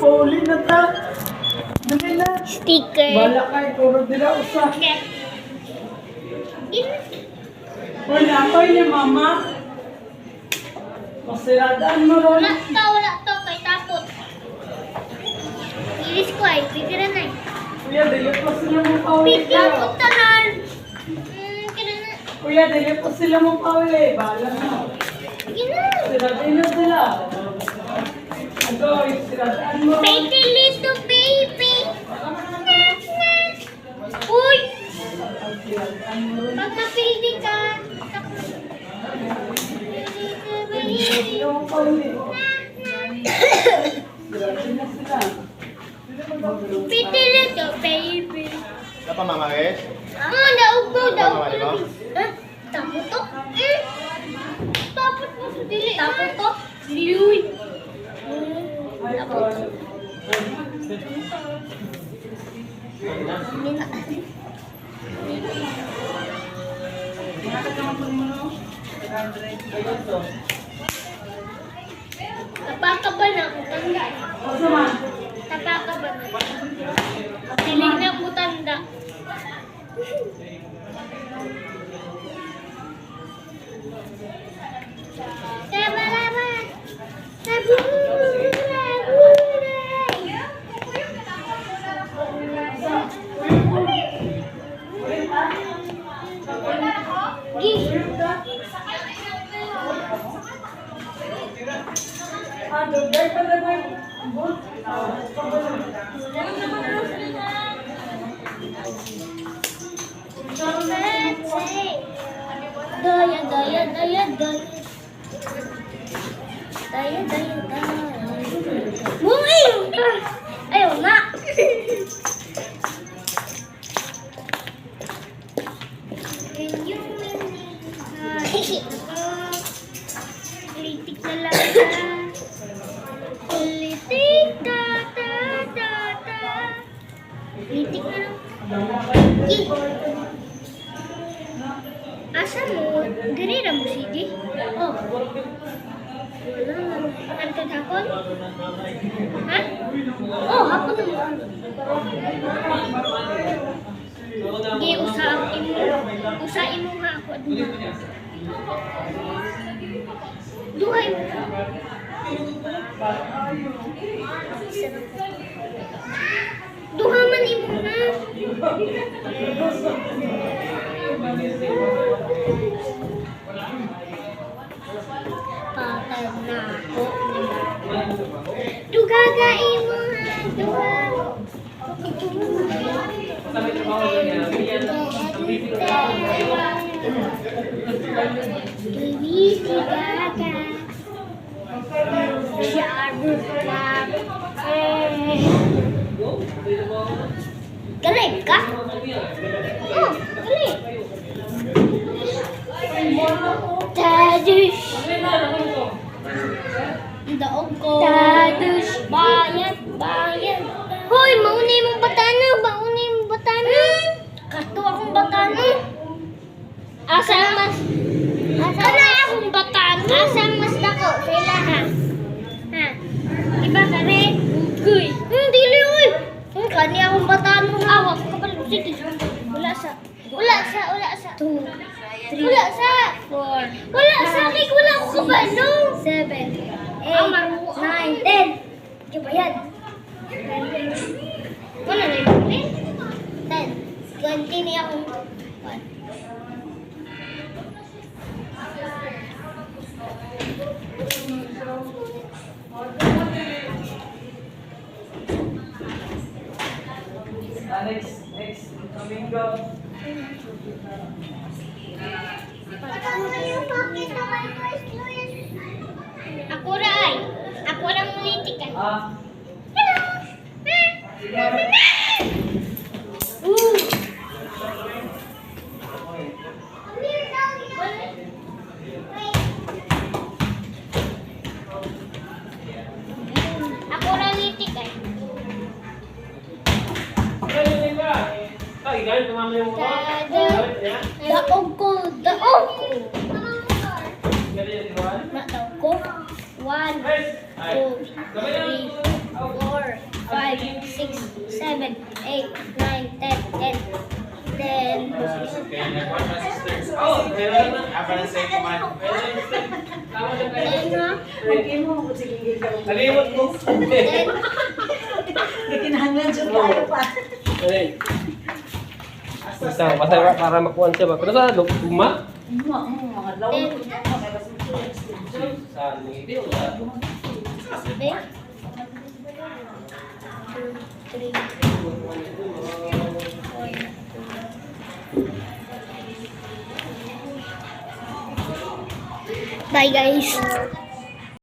Pauli na ta. Dali na. Sticker. Bala kay puro dila usa. Wala ako'y ni mama. Masiradaan mo ron. Wala to. Kay tapot. Ilis ko ay. Pipira na eh. Kuya, dili pa sila mo pauli. Tapot tanan. Kira na. Kuya, dili pa sila mo pauli. Bala na. Gina. Siradaan na sila. Agoy, siradaan mo ron. Baby little baby. Uy! Pag napili ka. Sila mo pauli. Siradaan na sila. Pretty little baby. Ano pa Mama Res? Daog ko. Ano ba? Tapos to? Tapos mo sa dili. Tapos to? Liuy. Tapos to. Tapaka ba na ako tanda? Tapaka ba na? Piling na ako tanda. Ayaw na! Litik na lang siya. Litik, litik na lang. Asa mo? Ganira mo, sige? Oh. Wala na. Antod hapon? Ha? Oh, hapon naman. Hindi, usain mo nga ako. Duhay mo. Duha man imo na. Patag na ako. Dugaga imo ha. Duha. Galing ka? Oh, galing. Tadush. Daog ko. Tadush. Bayad. Hoy, mauni mong batana. Kato akong batana. Asang mas akong batana. Asang mas dako. Sila ha. Iba ka rin? Uy. Dili uy. Kani akong batana. Awak. Sige. Wala sa. 2, 3. Wala sa. 4. Wala sa. Kaya wala ako kabalo. 7, 8, 9, 10. Di ba yan? Wala na yung 10. Continue akong 1. Next domingo. Ako ray. Ako lang mulitik ka. Hello. Ako lang litik ay. Daog ko. Daog ko. 1, 2, 3, 4, 5, 6, 7, 8, 9, 10, 10. Okay, nag-1 pa sister. Oh, meron na. Apa na sa ikuman. Tama na kayo. Then, ha? Okay mo, sige, ikaw. Kalimot mo. Then, Kinahanglan siya tayo pa. Ay. Basta, para makuha siya ba? Pero sa luma? Mga lawang. Sa video. Sa then, 2, 3, 4. Bye guys.